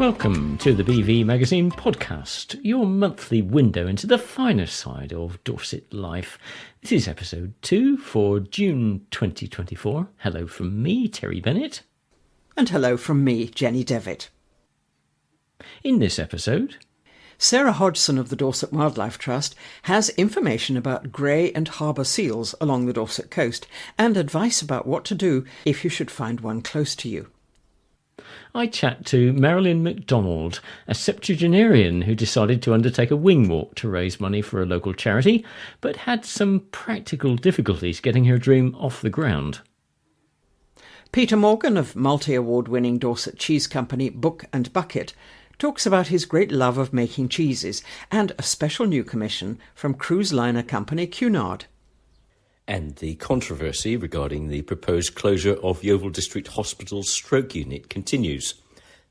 Welcome to the BV Magazine podcast, your monthly window into the finer side of Dorset life. This is episode 2 for June 2024. Hello from me, Terry Bennett. And hello from me, Jenny Devitt. In this episode, Sarah Hodgson of the Dorset Wildlife Trust has information about grey and harbour seals along the Dorset coast and advice about what to do if you should find one close to you. I chat to Marilyn McDonald, a septuagenarian who decided to undertake a wing walk to raise money for a local charity, but had some practical difficulties getting her dream off the ground. Peter Morgan of multi-award-winning Dorset cheese company Book and Bucket talks about his great love of making cheeses and a special new commission from cruise liner company Cunard. And the controversy regarding the proposed closure of Yeovil District Hospital's stroke unit continues.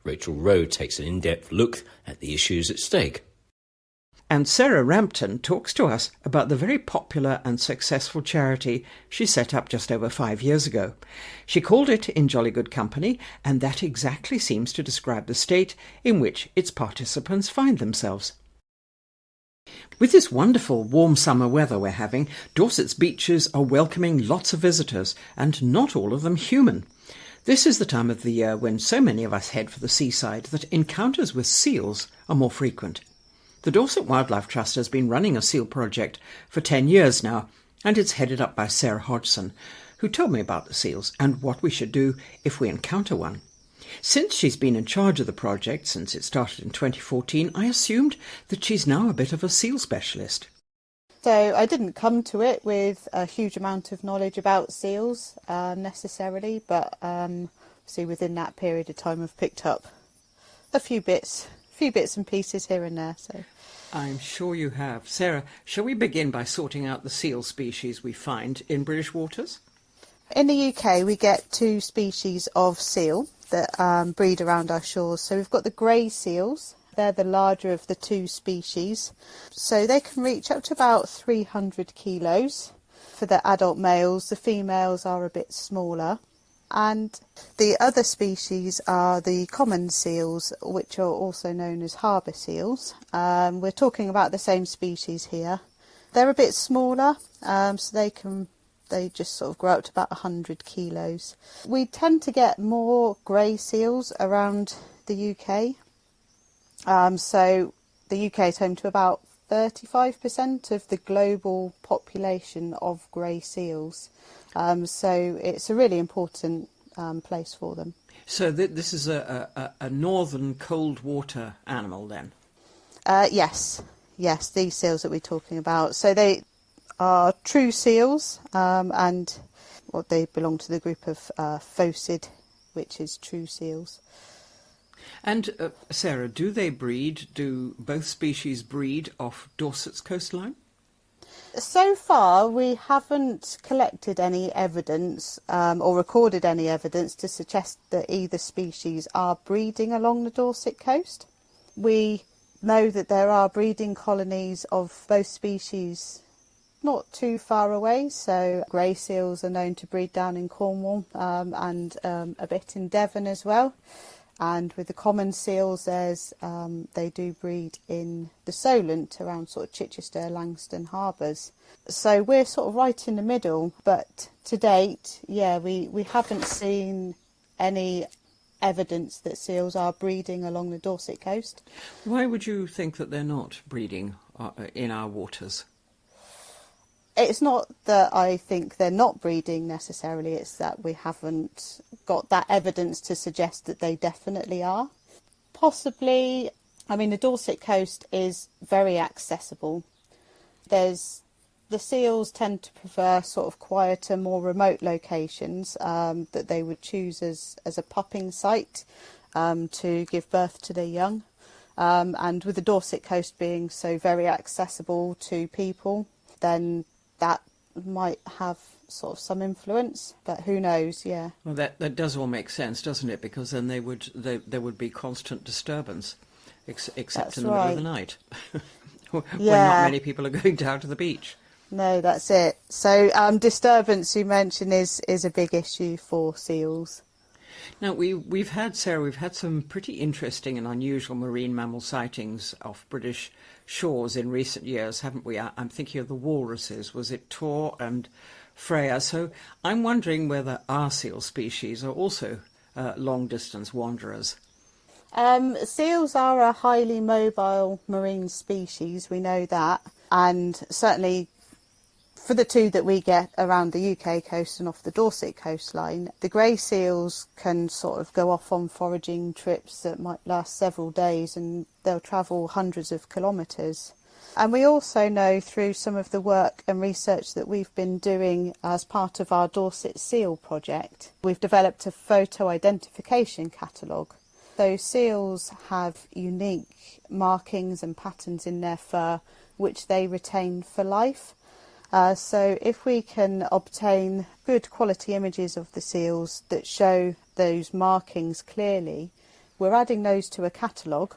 Rachel Rowe takes an in-depth look at the issues at stake. And Sarah Rampton talks to us about the very popular and successful charity she set up just over 5 years ago. She called it In Jolly Good Company, and that exactly seems to describe the state in which its participants find themselves. With this wonderful warm summer weather we're having, Dorset's beaches are welcoming lots of visitors, and not all of them human. This is the time of the year when so many of us head for the seaside that encounters with seals are more frequent. The Dorset Wildlife Trust has been running a seal project for 10 years now, and it's headed up by Sarah Hodgson, who told me about the seals and what we should do if we encounter one. Since she's been in charge of the project since it started in 2014, I assumed that she's now a bit of a seal specialist. So I didn't come to it with a huge amount of knowledge about seals necessarily, but obviously within that period of time I've picked up a few bits and pieces here and there. So I'm sure you have. Sarah, shall we begin by sorting out the seal species we find in British waters? In the UK we get 2 species of seal that breed around our shores. So we've got the grey seals. They're the larger of the 2 species. So they can reach up to about 300 kilos for the adult males. The females are a bit smaller. And the other species are the common seals, which are also known as harbour seals. We're talking about the same species here. They're a bit smaller, so they just sort of grow up to about 100 kilos. We tend to get more grey seals around the UK. So the UK is home to about 35% of the global population of grey seals. So it's a really important place for them. So this is a northern cold water animal then? Yes, these seals that we're talking about. So they are true seals, and they belong to the group of phocid, which is true seals. And Sarah, do both species breed off Dorset's coastline? So far we haven't collected any evidence or recorded any evidence to suggest that either species are breeding along the Dorset coast. We know that there are breeding colonies of both species not too far away, so grey seals are known to breed down in Cornwall and a bit in Devon as well. And with the common seals, they do breed in the Solent around sort of Chichester, Langston harbours. So we're sort of right in the middle, but to date, we haven't seen any evidence that seals are breeding along the Dorset coast. Why would you think that they're not breeding in our waters? It's not that I think they're not breeding necessarily, it's that we haven't got that evidence to suggest that they definitely are. Possibly, the Dorset coast is very accessible. The seals tend to prefer sort of quieter, more remote locations that they would choose as a pupping site to give birth to their young. And with the Dorset coast being so very accessible to people, then that might have sort of some influence, but who knows? Yeah. Well, that does all make sense, doesn't it? Because then there would be constant disturbance, except That's in the middle of the right. night, when not many people are going down to the beach. No, that's it. So disturbance you mentioned is a big issue for seals. Now, we've had, Sarah, we've had some pretty interesting and unusual marine mammal sightings off British shores in recent years, haven't we? I'm thinking of the walruses. Was it Tor and Freya? So I'm wondering whether our seal species are also long-distance wanderers. Seals are a highly mobile marine species, we know that, and certainly for the two that we get around the UK coast and off the Dorset coastline, the grey seals can sort of go off on foraging trips that might last several days, and they'll travel hundreds of kilometres. And we also know through some of the work and research that we've been doing as part of our Dorset Seal project, we've developed a photo identification catalogue. Those seals have unique markings and patterns in their fur which they retain for life. So if we can obtain good quality images of the seals that show those markings clearly, we're adding those to a catalogue,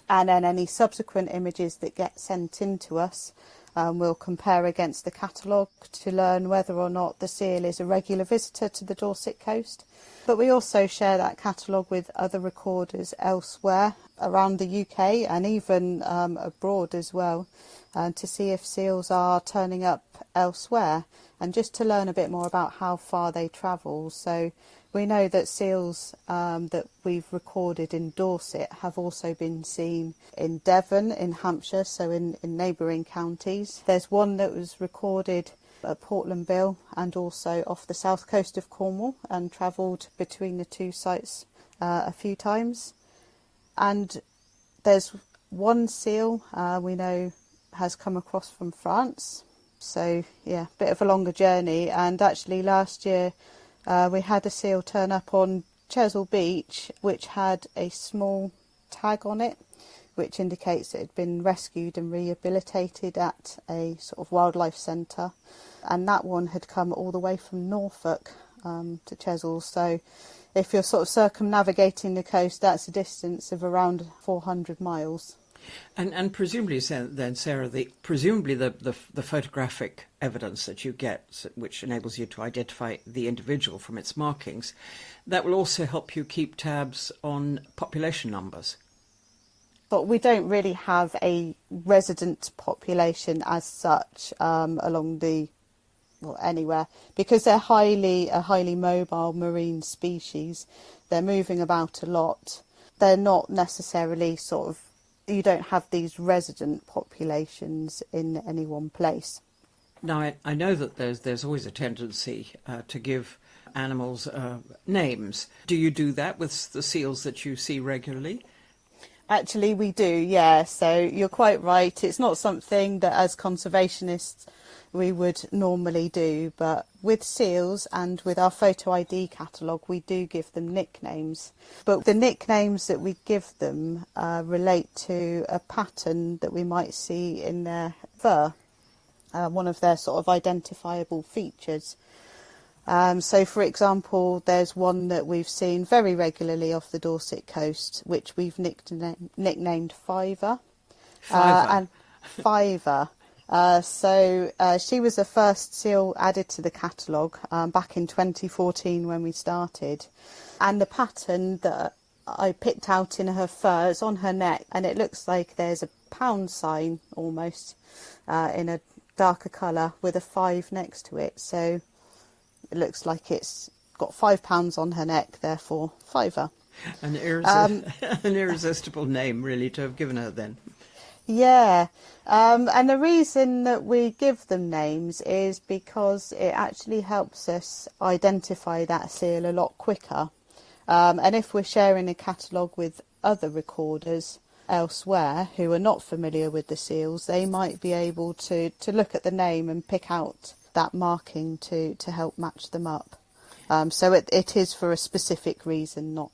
and then any subsequent images that get sent in to us, we'll compare against the catalogue to learn whether or not the seal is a regular visitor to the Dorset coast. But we also share that catalogue with other recorders elsewhere around the UK and even abroad as well, to see if seals are turning up elsewhere and just to learn a bit more about how far they travel. So we know that seals that we've recorded in Dorset have also been seen in Devon, in Hampshire, so in neighbouring counties. There's one that was recorded at Portland Bill and also off the south coast of Cornwall and travelled between the two sites a few times. And there's one seal we know has come across from France. So yeah, a bit of a longer journey. And actually last year we had a seal turn up on Chesil Beach which had a small tag on it which indicates it had been rescued and rehabilitated at a sort of wildlife centre, and that one had come all the way from Norfolk to Chesil. So if you're sort of circumnavigating the coast, that's a distance of around 400 miles. And presumably then, Sarah, presumably the photographic evidence that you get, which enables you to identify the individual from its markings, that will also help you keep tabs on population numbers. But we don't really have a resident population as such along anywhere, because they're a highly mobile marine species. They're moving about a lot. They're not necessarily you don't have these resident populations in any one place. Now, I know that there's always a tendency to give animals names. Do you do that with the seals that you see regularly? Actually, we do, yeah. So you're quite right. It's not something that as conservationists we would normally do, but with seals and with our photo ID catalogue, we do give them nicknames. But the nicknames that we give them relate to a pattern that we might see in their fur, one of their sort of identifiable features. So, for example, there's one that we've seen very regularly off the Dorset coast, which we've nicknamed Fiver. And Fiver. So she was the first seal added to the catalogue back in 2014 when we started. And the pattern that I picked out in her fur is on her neck, and it looks like there's a pound sign almost in a darker colour with a 5 next to it. So it looks like it's got £5 on her neck, therefore Fiver. An irresistible name, really, to have given her then. Yeah, and the reason that we give them names is because it actually helps us identify that seal a lot quicker. And if we're sharing a catalogue with other recorders elsewhere who are not familiar with the seals, they might be able to look at the name and pick out that marking to help match them up. So it is for a specific reason, not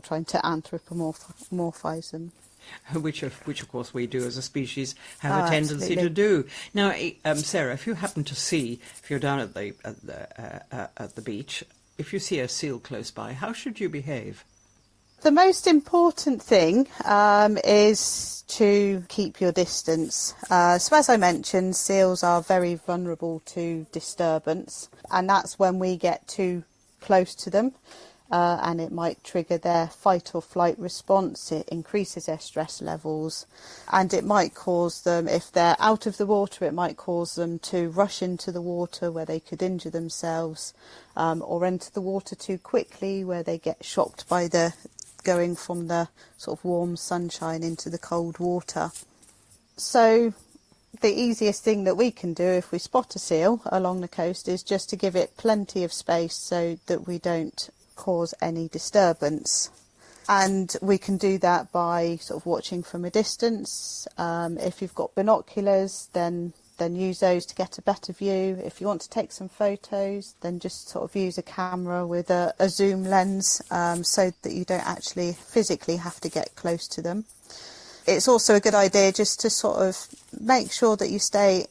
trying to anthropomorphise them. Which of course we do as a species have a tendency to do. Now, Sarah, if you happen to see, if you're down at the beach, if you see a seal close by, how should you behave? The most important thing is to keep your distance. So as I mentioned, seals are very vulnerable to disturbance, and that's when we get too close to them. and it might trigger their fight or flight response. It increases their stress levels, and it might cause them, if they're out of the water, it might cause them to rush into the water where they could injure themselves, or enter the water too quickly where they get shocked by the going from the sort of warm sunshine into the cold water. So the easiest thing that we can do if we spot a seal along the coast is just to give it plenty of space so that we don't cause any disturbance. And we can do that by sort of watching from a distance. If you've got binoculars, then use those to get a better view. If you want to take some photos, then just sort of use a camera with a zoom lens, so that you don't actually physically have to get close to them. It's also a good idea just to sort of make sure that you stay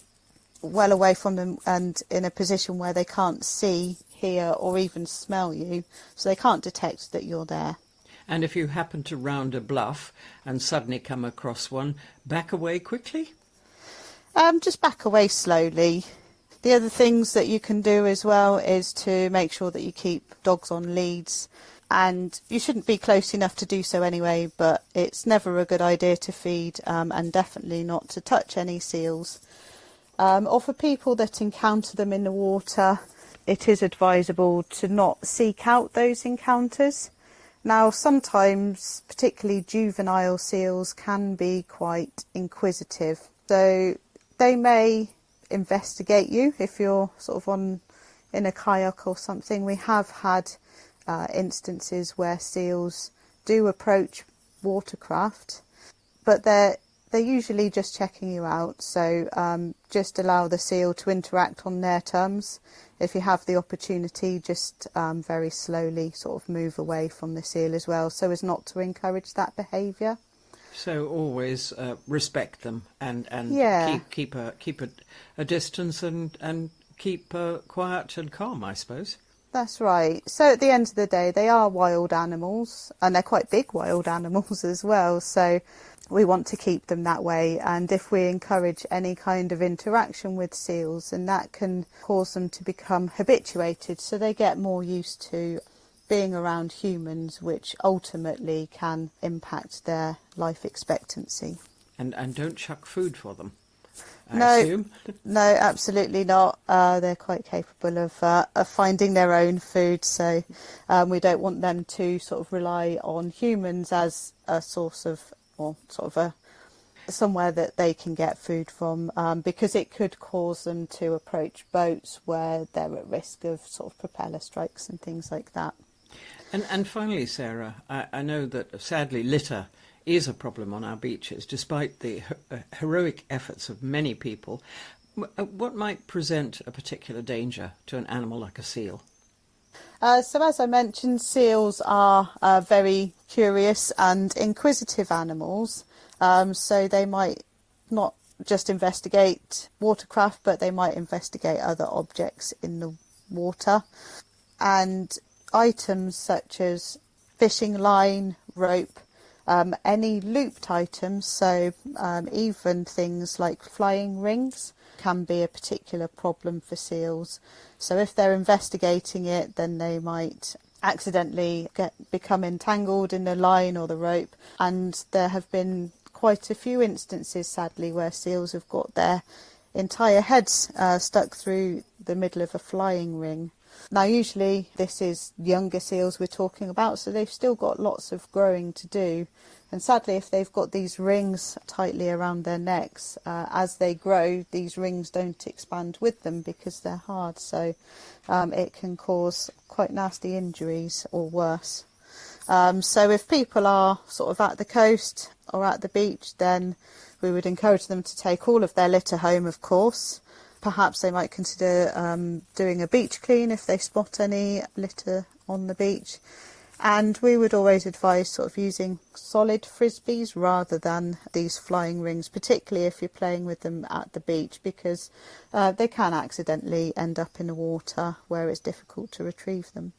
well away from them and in a position where they can't see, hear or even smell you, so they can't detect that you're there. And if you happen to round a bluff and suddenly come across one, back away quickly? Just back away slowly. The other things that you can do as well is to make sure that you keep dogs on leads. And you shouldn't be close enough to do so anyway, but it's never a good idea to feed, and definitely not to touch any seals. Or for people that encounter them in the water, it is advisable to not seek out those encounters. Now, sometimes, particularly juvenile seals can be quite inquisitive. So they may investigate you if you're sort of in a kayak or something. We have had instances where seals do approach watercraft, but they're usually just checking you out. So just allow the seal to interact on their terms. If you have the opportunity, just very slowly sort of move away from the seal as well, so as not to encourage that behaviour. So always respect them and keep a distance and keep quiet and calm, I suppose. That's right. So at the end of the day, they are wild animals, and they're quite big wild animals as well. So we want to keep them that way. And if we encourage any kind of interaction with seals, then that can cause them to become habituated. So they get more used to being around humans, which ultimately can impact their life expectancy. And don't chuck food for them, I No, assume. no, absolutely not. They're quite capable of finding their own food, so we don't want them to sort of rely on humans as a source of, or sort of somewhere that they can get food from, because it could cause them to approach boats where they're at risk of sort of propeller strikes and things like that. And finally, Sarah, I know that sadly litter is a problem on our beaches, despite the heroic efforts of many people. What might present a particular danger to an animal like a seal? So as I mentioned, seals are very curious and inquisitive animals. So they might not just investigate watercraft, but they might investigate other objects in the water. And items such as fishing line, rope, any looped items, so even things like flying rings can be a particular problem for seals. So if they're investigating it, then they might accidentally become entangled in the line or the rope. And there have been quite a few instances, sadly, where seals have got their entire heads stuck through the middle of a flying ring. Now, usually this is younger seals we're talking about, so they've still got lots of growing to do. And sadly, if they've got these rings tightly around their necks, as they grow, these rings don't expand with them because they're hard. So it can cause quite nasty injuries or worse. So if people are sort of at the coast or at the beach, then we would encourage them to take all of their litter home, of course. Perhaps they might consider doing a beach clean if they spot any litter on the beach. And we would always advise sort of using solid frisbees rather than these flying rings, particularly if you're playing with them at the beach, because they can accidentally end up in the water where it's difficult to retrieve them.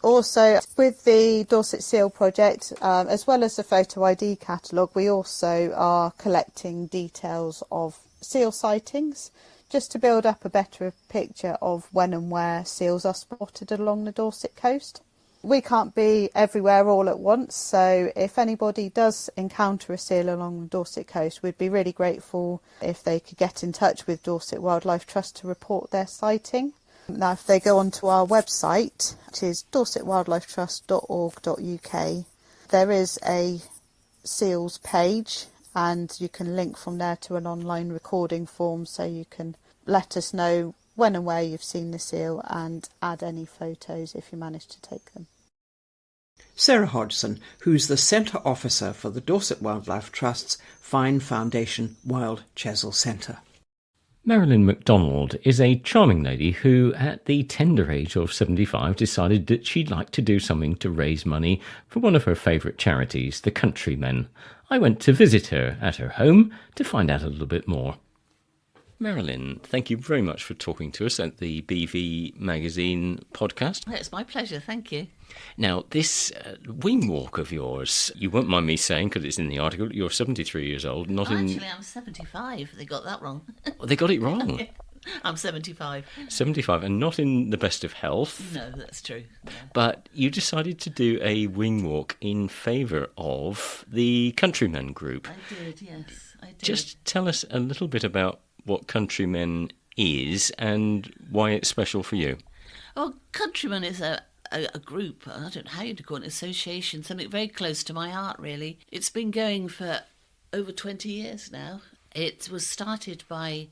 Also, with the Dorset Seal Project, as well as the photo ID catalogue, we also are collecting details of seal sightings, just to build up a better picture of when and where seals are spotted along the Dorset coast. We can't be everywhere all at once, so if anybody does encounter a seal along the Dorset coast, we'd be really grateful if they could get in touch with Dorset Wildlife Trust to report their sighting. Now, if they go onto our website, which is dorsetwildlifetrust.org.uk, there is a seals page, and you can link from there to an online recording form, so you can let us know when and where you've seen the seal and add any photos if you manage to take them. Sarah Hodgson, who's the Centre Officer for the Dorset Wildlife Trust's Fine Foundation Wild Chesil Centre. Marilyn McDonald is a charming lady who, at the tender age of 75, decided that she'd like to do something to raise money for one of her favourite charities, the Countrymen. I went to visit her at her home to find out a little bit more. Marilyn, thank you very much for talking to us at the BV Magazine podcast. It's my pleasure, thank you. Now, this wing walk of yours, you won't mind me saying, because it's in the article, you're 73 years old. Actually, I'm 75. They got that wrong. Oh, they got it wrong. I'm 75. 75, and not in the best of health. No, that's true. Yeah. But you decided to do a wing walk in favour of the Countrymen group. I did, yes, I did. Just tell us a little bit about what Countrymen is and why it's special for you. Well, Countrymen is a group, I don't know how you'd call it, an association, something very close to my heart, really. It's been going for over 20 years now. It was started by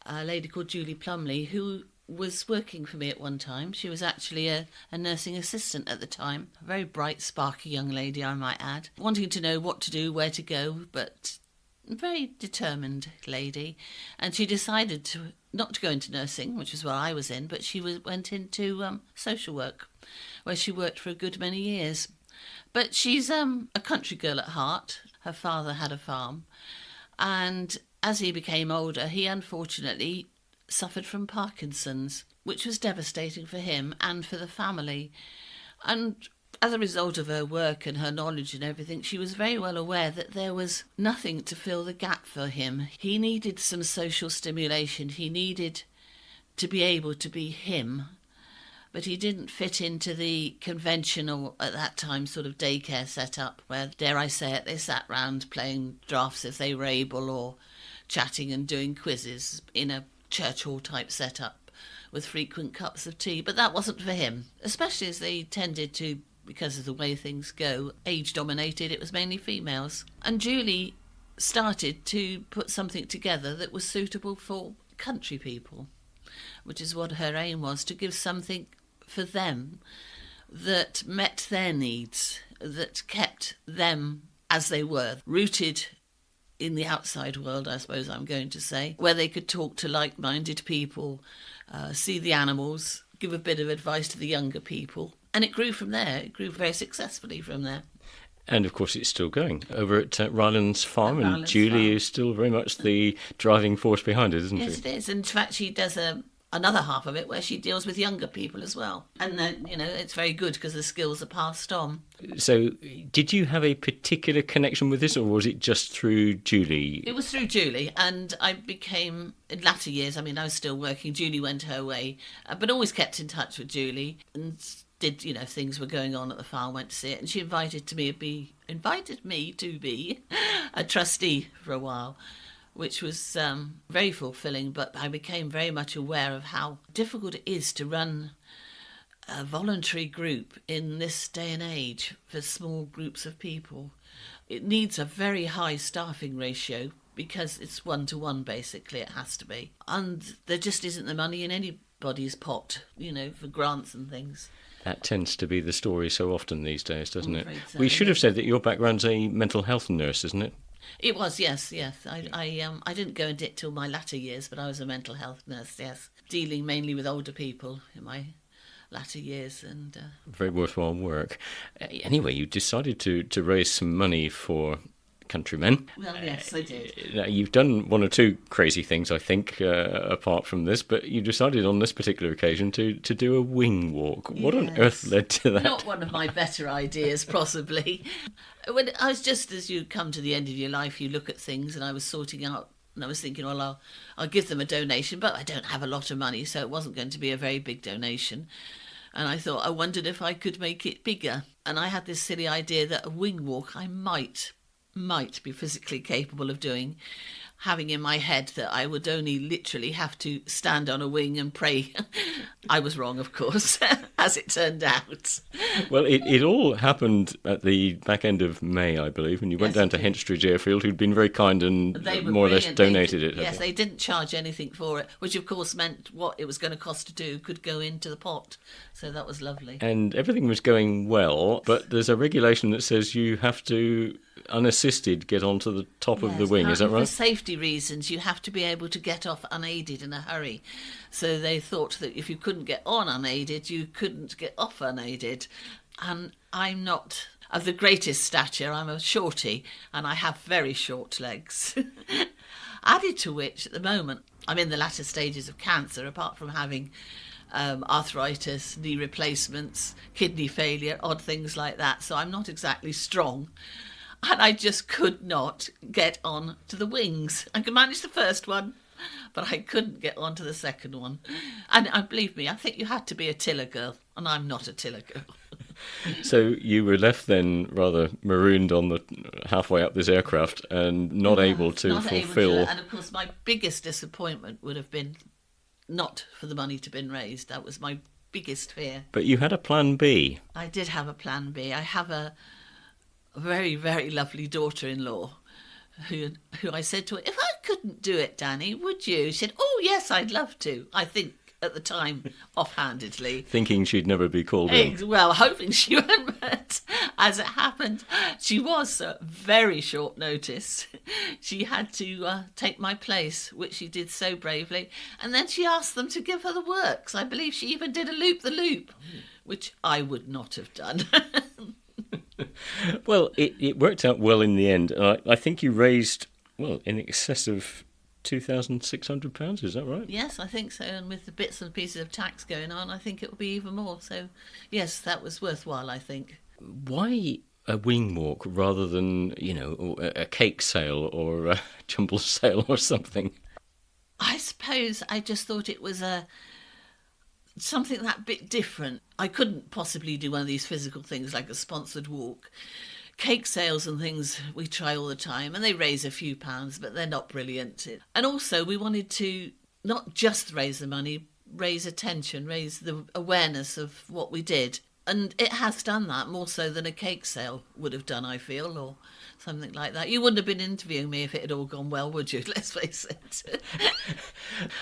a lady called Julie Plumley, who was working for me at one time. She was actually a nursing assistant at the time. A very bright, sparky young lady, I might add. Wanting to know what to do, where to go, but very determined lady. And she decided not to go into nursing, which is what I was in, but she went into social work, where she worked for a good many years. But she's a country girl at heart. Her father had a farm, and as he became older, he unfortunately suffered from Parkinson's, which was devastating for him and for the family. And as a result of her work and her knowledge and everything, she was very well aware that there was nothing to fill the gap for him. He needed some social stimulation. He needed to be able to be him, but he didn't fit into the conventional, at that time, sort of daycare setup where, dare I say it, they sat round playing drafts if they were able, or chatting and doing quizzes in a church hall type setup with frequent cups of tea. But that wasn't for him, especially as they tended to, because of the way things go, age dominated, it was mainly females. And Julie started to put something together that was suitable for country people, which is what her aim was, to give something for them that met their needs, that kept them as they were, rooted in the outside world, I suppose I'm going to say, where they could talk to like-minded people, see the animals, give a bit of advice to the younger people. And it grew from there. It grew very successfully from there. And, of course, it's still going over at Rylands Farm, and Rylands Julie Farm is still very much the driving force behind it, isn't Yes, she? it is. In fact, she does another half of it where she deals with younger people as well. And then, it's very good because the skills are passed on. So, did you have a particular connection with this, or was it just through Julie? It was through Julie, and I became, in latter years, I was still working. Julie went her way, but always kept in touch with Julie, and did, things were going on at the farm, went to see it, and she invited me to be a trustee for a while, which was very fulfilling. But I became very much aware of how difficult it is to run a voluntary group in this day and age for small groups of people. It needs a very high staffing ratio because it's 1-to-1, basically, it has to be. And there just isn't the money in anybody's pot, for grants and things. That tends to be the story so often these days, doesn't it? So, We should have said that your background's a mental health nurse, isn't it? It was, yes. I didn't go into it till my latter years, but I was a mental health nurse, yes, dealing mainly with older people in my latter years. And very worthwhile work. Anyway, you decided to raise some money for Countrymen. Well, yes, I did. You've done one or two crazy things, I think, apart from this, but you decided on this particular occasion to do a wing walk. What on earth led to that? Not one of my better ideas, possibly. When I was just as you come to the end of your life, you look at things, and I was sorting out, and I was thinking, well, I'll give them a donation, but I don't have a lot of money, so it wasn't going to be a very big donation. And I thought, I wondered if I could make it bigger. And I had this silly idea that a wing walk I might be physically capable of doing, having in my head that I would only literally have to stand on a wing and pray. I was wrong, of course, as it turned out. Well, it all happened at the back end of May, I believe, and you went down to Henstridge Airfield, who'd been very kind and They were more or less brilliant. donated it. Yes, they didn't charge anything for it, which of course meant what it was going to cost to do could go into the pot. So that was lovely. And everything was going well, but there's a regulation that says you have to, unassisted, get onto the top of the wing. Is that For right? safety reasons, you have to be able to get off unaided in a hurry. So they thought that if you couldn't get on unaided, you couldn't get off unaided. And I'm not of the greatest stature. I'm a shorty, and I have very short legs. Added to which, at the moment, I'm in the latter stages of cancer, apart from having arthritis, knee replacements, kidney failure, odd things like that. So I'm not exactly strong. And I just could not get on to the wings. I could manage the first one, but I couldn't get on to the second one. And believe me, I think you had to be a tiller girl, and I'm not a tiller girl. So you were left then rather marooned on the halfway up this aircraft and not able to fulfil. And of course, my biggest disappointment would have been not for the money to have been raised. That was my biggest fear. But you had a plan B. I did have a plan B. I have a very, very lovely daughter-in-law who I said to her, if I couldn't do it, Danny, would you? She said, oh, yes, I'd love to. I think at the time, offhandedly. Thinking she'd never be called in. Well, hoping she wouldn't, but as it happened, she was very short notice. She had to take my place, which she did so bravely. And then she asked them to give her the works. I believe she even did a loop-the-loop, which I would not have done. Well, it worked out well in the end. I think you raised, well, in excess of £2,600, is that right? Yes, I think so. And with the bits and pieces of tax going on, I think it will be even more. So, yes, that was worthwhile, I think. Why a wing walk rather than, a cake sale or a jumble sale or something? I suppose I just thought it was something that bit different. I couldn't possibly do one of these physical things like a sponsored walk. Cake sales and things we try all the time, and they raise a few pounds, but they're not brilliant. And also we wanted to not just raise the money, raise attention, raise the awareness of what we did. And it has done that more so than a cake sale would have done, I feel, or something like that. You wouldn't have been interviewing me if it had all gone well, would you? Let's face it.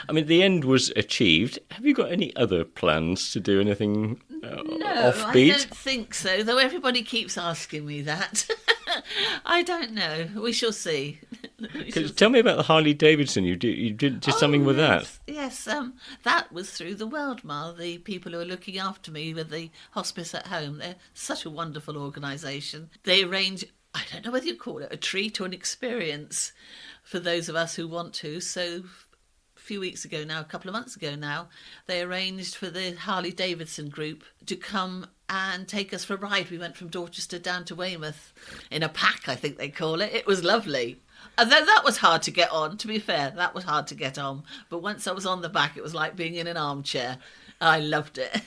I mean, the end was achieved. Have you got any other plans to do anything offbeat? I don't think so, though everybody keeps asking me that. I don't know. We shall see. Tell me about the Harley Davidson. You did something with that. Yes, that was through the World Mile, the people who are looking after me with the hospice at home. They're such a wonderful organisation. They arrange, I don't know whether you call it a treat or an experience for those of us who want to. So a few weeks ago now, a couple of months ago now, they arranged for the Harley Davidson group to come and take us for a ride. We went from Dorchester down to Weymouth in a pack, I think they call it. It was lovely. And then that was hard to get on, to be fair. That was hard to get on. But once I was on the back, it was like being in an armchair. I loved it.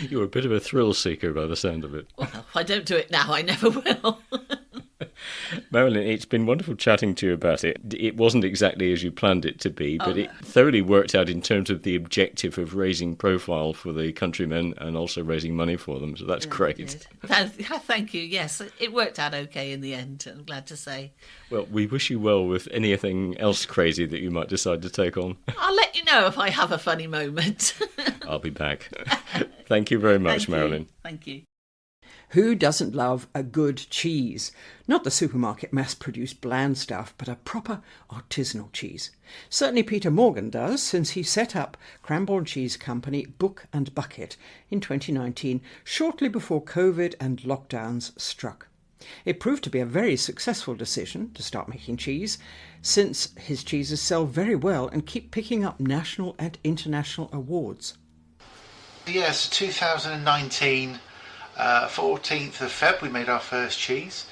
You were a bit of a thrill seeker by the sound of it. Well, if I don't do it now, I never will. Marilyn, it's been wonderful chatting to you about it. It wasn't exactly as you planned it to be, but it thoroughly worked out in terms of the objective of raising profile for the countrymen and also raising money for them. So that's great. Thank you. Yes, it worked out okay in the end, I'm glad to say. Well, we wish you well with anything else crazy that you might decide to take on. I'll let you know if I have a funny moment. I'll be back. Thank you very much, Marilyn. Thank you. Who doesn't love a good cheese? Not the supermarket mass-produced bland stuff, but a proper artisanal cheese. Certainly Peter Morgan does, since he set up Cranborne Cheese Company Book and Bucket in 2019, shortly before COVID and lockdowns struck. It proved to be a very successful decision to start making cheese, since his cheeses sell very well and keep picking up national and international awards. Yes, 2019... 14th of Feb we made our first cheese.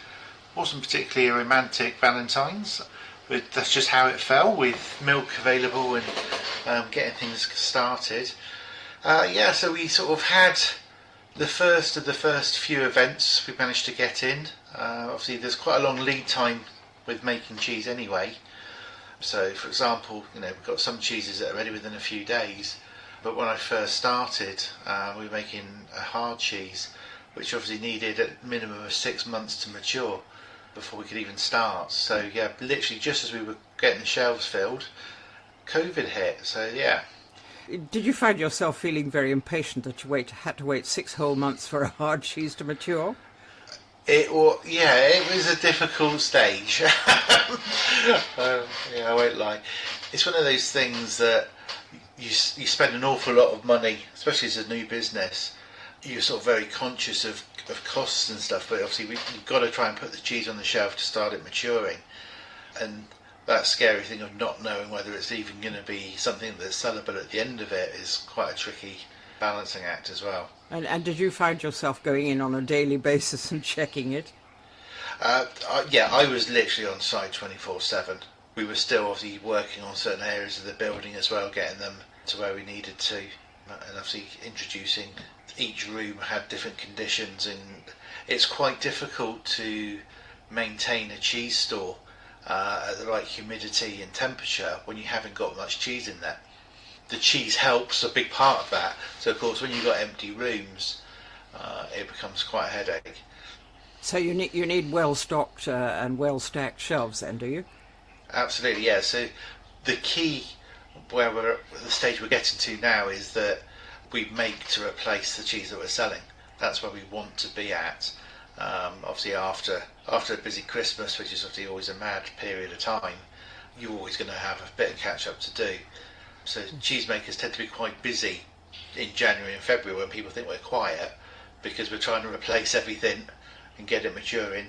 Wasn't particularly a romantic Valentine's, but that's just how it fell, with milk available and getting things started. Yeah, so we sort of had the first of the first few events we managed to get in. Obviously, there's quite a long lead time with making cheese anyway. So, for example, we've got some cheeses that are ready within a few days. But when I first started, we were making a hard cheese, which obviously needed a minimum of 6 months to mature before we could even start. So, yeah, literally just as we were getting the shelves filled, COVID hit. So, yeah. Did you find yourself feeling very impatient that you had to wait 6 whole months for a hard cheese to mature? It was a difficult stage. I won't lie. It's one of those things that you spend an awful lot of money, especially as a new business. You're sort of very conscious of costs and stuff, but obviously you've got to try and put the cheese on the shelf to start it maturing. And that scary thing of not knowing whether it's even going to be something that's sellable at the end of it is quite a tricky balancing act as well. And did you find yourself going in on a daily basis and checking it? I was literally on site 24/7. We were still obviously working on certain areas of the building as well, getting them to where we needed to, and obviously introducing. Each room had different conditions, and it's quite difficult to maintain a cheese store at the right humidity and temperature when you haven't got much cheese in there. The cheese helps a big part of that. So of course when you've got empty rooms, it becomes quite a headache. So you need well stocked and well stacked shelves then, do you? Absolutely, yeah. So the key where we're at the stage we're getting to now is that we make to replace the cheese that we're selling. That's where we want to be at. Obviously after a busy Christmas, which is obviously always a mad period of time, you're always going to have a bit of catch up to do. So cheesemakers tend to be quite busy in January and February when people think we're quiet, because we're trying to replace everything and get it maturing,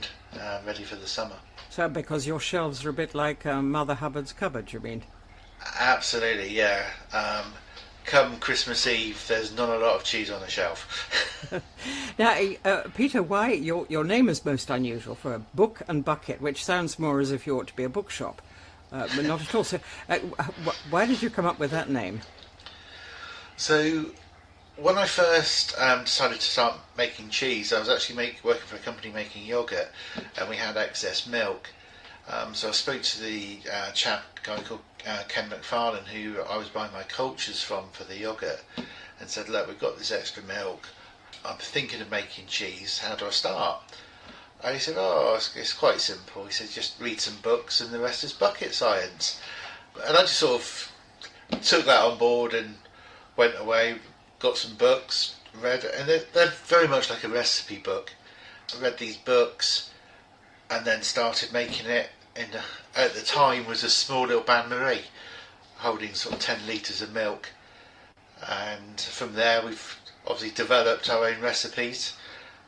ready for the summer. So because your shelves are a bit like Mother Hubbard's cupboard, you mean? Absolutely, yeah. Come Christmas Eve, there's not a lot of cheese on the shelf. Now, Peter, why your name is most unusual for a book and bucket, which sounds more as if you ought to be a bookshop, but not at all. So, why did you come up with that name? So, when I first decided to start making cheese, I was actually working for a company making yoghurt, and we had excess milk. So I spoke to the guy called Ken McFarlane, who I was buying my cultures from for the yoghurt, and said, look, we've got this extra milk, I'm thinking of making cheese, how do I start? And he said, it's quite simple. He said, just read some books and the rest is bucket science. And I just sort of took that on board and went away, got some books, read, and they're very much like a recipe book. I read these books and then started making it. At the time was a small little bain-marie holding sort of 10 litres of milk, and from there we've obviously developed our own recipes,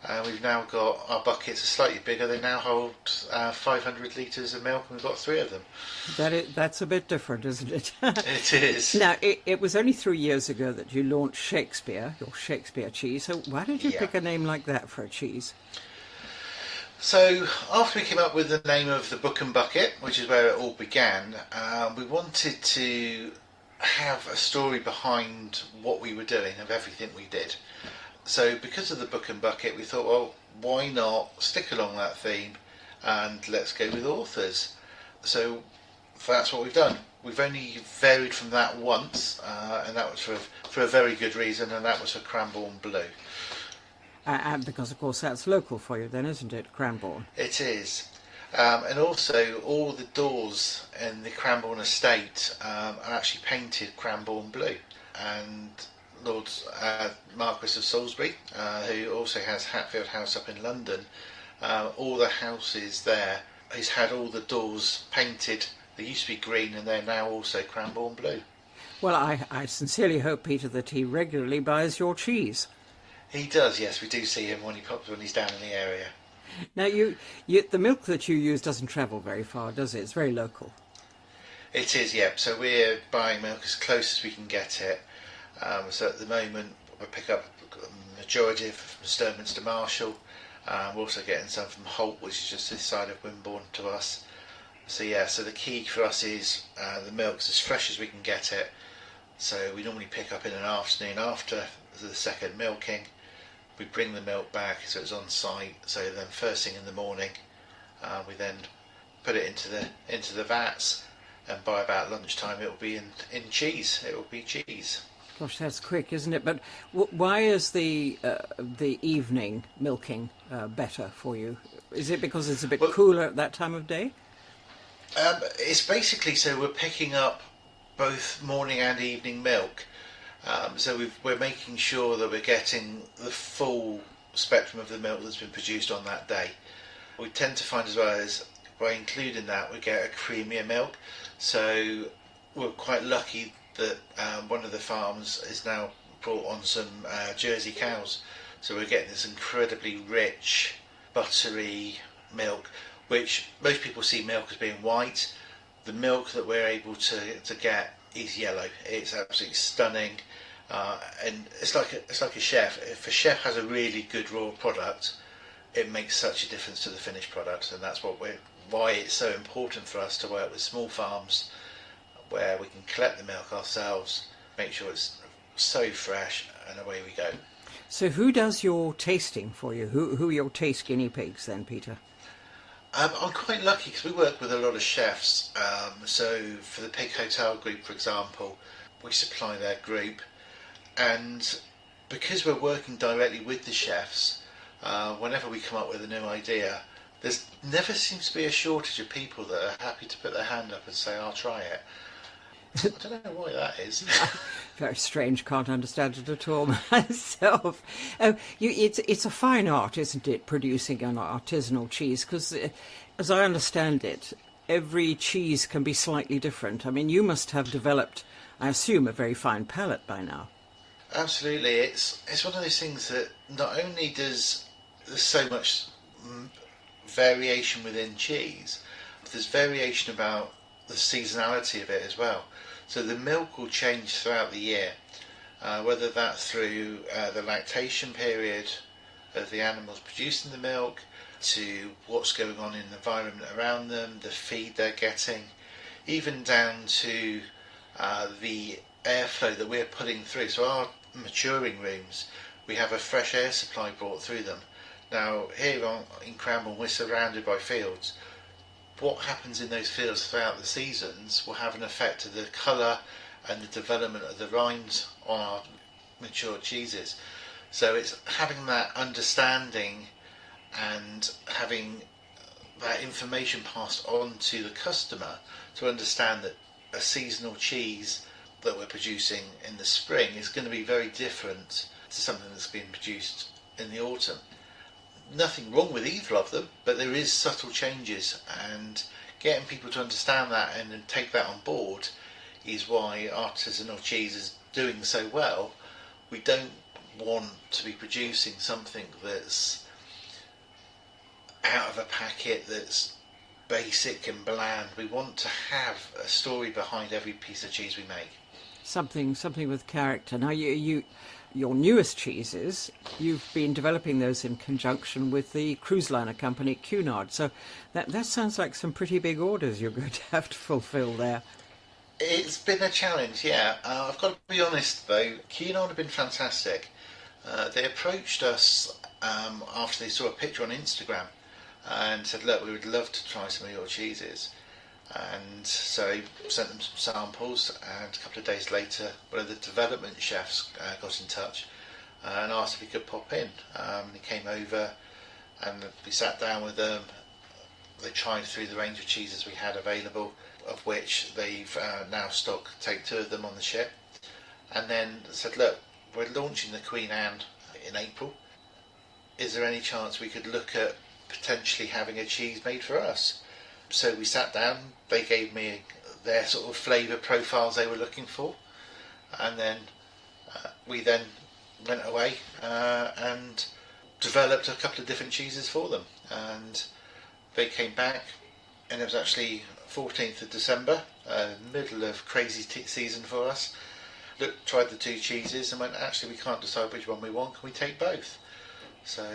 and we've now got our buckets are slightly bigger. They now hold 500 litres of milk, and we've got 3 of them. That's a bit different, isn't it? It is. Now, it was only 3 years ago that you launched Shakespeare, your Shakespeare cheese, so why did you pick a name like that for a cheese? So after we came up with the name of the Book and Bucket, which is where it all began, we wanted to have a story behind what we were doing, of everything we did. So because of the Book and Bucket, we thought, well, why not stick along that theme and let's go with authors. So that's what we've done. We've only varied from that once, and that was for a very good reason, and that was for Cranborne Blue. And because, of course, that's local for you then, isn't it, Cranborne? It is. And also, all the doors in the Cranborne estate are actually painted Cranborne Blue. And Lord Marquis of Salisbury, who also has Hatfield House up in London, all the houses there, he's had all the doors painted. They used to be green and they're now also Cranborne Blue. Well, I sincerely hope, Peter, that he regularly buys your cheese. He does, yes. We do see him when he's down in the area. Now, the milk that you use doesn't travel very far, does it? It's very local. It is, yep. So we're buying milk as close as we can get it. So at the moment, we pick up a majority from Sturminster Marshall. We're also getting some from Holt, which is just this side of Wimborne to us. So yeah, so the key for us is the milk's as fresh as we can get it, So we normally pick up in an afternoon after the second milking. We bring the milk back, so it's on site. So then first thing in the morning, we then put it into the vats, and by about lunchtime it will be in cheese. It will be cheese. Gosh, that's quick, isn't it? But why is the evening milking better for you? Is it because it's a bit cooler at that time of day? It's basically so we're picking up both morning and evening milk. So we're making sure that we're getting the full spectrum of the milk that's been produced on that day. We tend to find as well as by including that we get a creamier milk. So we're quite lucky that one of the farms has now brought on some Jersey cows. So we're getting this incredibly rich, buttery milk, which most people see milk as being white. The milk that we're able to get is yellow. It's absolutely stunning, and it's like a chef. If a chef has a really good raw product, it makes such a difference to the finished product, and that's why it's so important for us to work with small farms where we can collect the milk ourselves, make sure it's so fresh, and away we go. So who does your tasting for you? Who are your taste guinea pigs then, Peter? I'm quite lucky because we work with a lot of chefs. So for the Pig Hotel group, for example, we supply their group, and because we're working directly with the chefs, whenever we come up with a new idea, there's never seems to be a shortage of people that are happy to put their hand up and say, "I'll try it." I don't know why that is. Very strange, can't understand it at all myself. It's a fine art, isn't it, producing an artisanal cheese? Because as I understand it, every cheese can be slightly different. I mean, you must have developed, I assume, a very fine palate by now. Absolutely. It's one of those things that not only there's so much variation within cheese, but there's variation about the seasonality of it as well. So the milk will change throughout the year, whether that's through the lactation period of the animals producing the milk, to what's going on in the environment around them, the feed they're getting, even down to the airflow that we're putting through. So our maturing rooms, we have a fresh air supply brought through them. Now here in Cranborne we're surrounded by fields. What happens in those fields throughout the seasons will have an effect to the colour and the development of the rinds on our mature cheeses. So it's having that understanding and having that information passed on to the customer to understand that a seasonal cheese that we're producing in the spring is going to be very different to something that's being produced in the autumn. Nothing wrong with either of them, but there is subtle changes, and getting people to understand that and then take that on board is why artisanal cheese is doing so well. We don't want to be producing something that's out of a packet, that's basic and bland. We want to have a story behind every piece of cheese we make. Something with character. Now, your newest cheeses, you've been developing those in conjunction with the cruise liner company Cunard. So that sounds like some pretty big orders you're going to have to fulfil there. It's been a challenge, yeah. I've got to be honest though, Cunard have been fantastic. They approached us after they saw a picture on Instagram and said, look, we would love to try some of your cheeses. And so I sent them some samples, and a couple of days later one of the development chefs got in touch and asked if he could pop in. He came over and we sat down with them. They tried through the range of cheeses we had available, of which they've now take 2 of them on the ship, and then said, look, we're launching the Queen Anne in April. Is there any chance we could look at potentially having a cheese made for us? So we sat down, they gave me their sort of flavour profiles they were looking for, and then we then went away and developed a couple of different cheeses for them, and they came back, and it was actually 14th of December, middle of crazy season for us. Tried the 2 cheeses and went, actually we can't decide which one we want, can we take both? So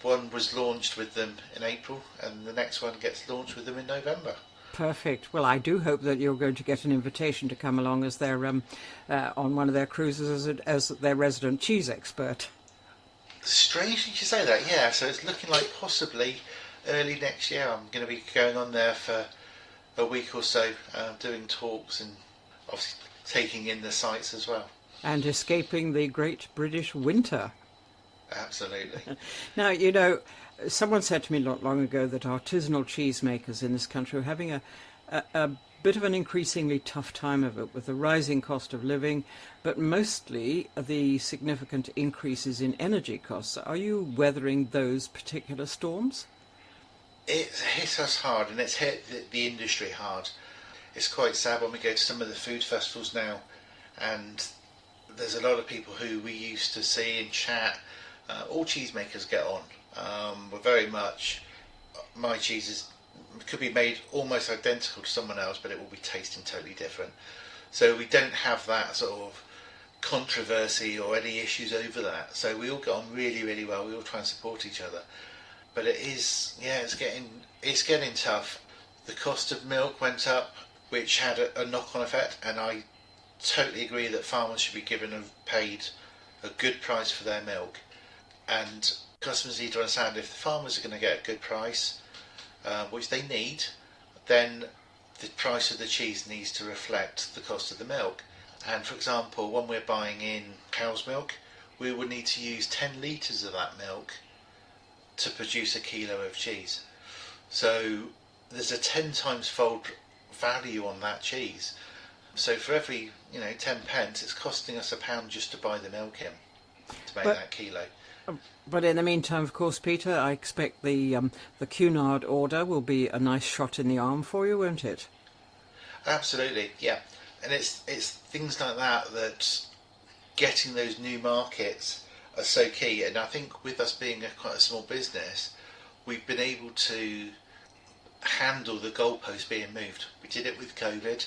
one was launched with them in April, and the next one gets launched with them in November. Perfect. Well, I do hope that you're going to get an invitation to come along as their on one of their cruises as their resident cheese expert. Strange you should say that, yeah. So it's looking like possibly early next year I'm going to be going on there for a week or so, doing talks and obviously taking in the sights as well. And escaping the great British winter. Absolutely. Now, you know, someone said to me not long ago that artisanal cheesemakers in this country are having a bit of an increasingly tough time of it with the rising cost of living, but mostly the significant increases in energy costs. Are you weathering those particular storms? It's hit us hard, and it's hit the industry hard. It's quite sad when we go to some of the food festivals now, and there's a lot of people who we used to see and chat. All cheesemakers get on. We're very much, my cheeses could be made almost identical to someone else, but it will be tasting totally different. So we don't have that sort of controversy or any issues over that. So we all get on really, really well. We all try and support each other. But it is, yeah, it's getting tough. The cost of milk went up, which had a knock-on effect, and I totally agree that farmers should be given and paid a good price for their milk. And customers need to understand if the farmers are going to get a good price, which they need, then the price of the cheese needs to reflect the cost of the milk. And for example, when we're buying in cow's milk, we would need to use 10 litres of that milk to produce a kilo of cheese. So there's a 10 times fold value on that cheese. So for every 10 pence, it's costing us £1 just to buy the milk in to make that kilo. But in the meantime, of course, Peter, I expect the Cunard order will be a nice shot in the arm for you, won't it? Absolutely, yeah. And it's things like that getting those new markets are so key. And I think with us being quite a small business, we've been able to handle the goalposts being moved. We did it with COVID.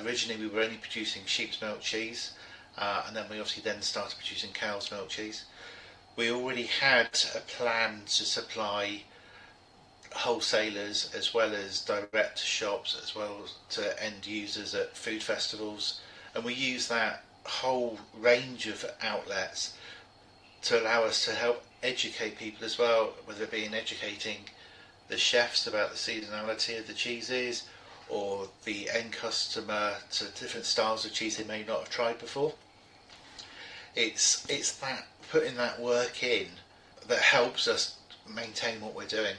Originally, we were only producing sheep's milk cheese, and then we obviously then started producing cow's milk cheese. We already had a plan to supply wholesalers as well as direct to shops as well as to end users at food festivals, and we use that whole range of outlets to allow us to help educate people as well, whether it be in educating the chefs about the seasonality of the cheeses or the end customer to different styles of cheese they may not have tried before. It's that putting that work in that helps us maintain what we're doing.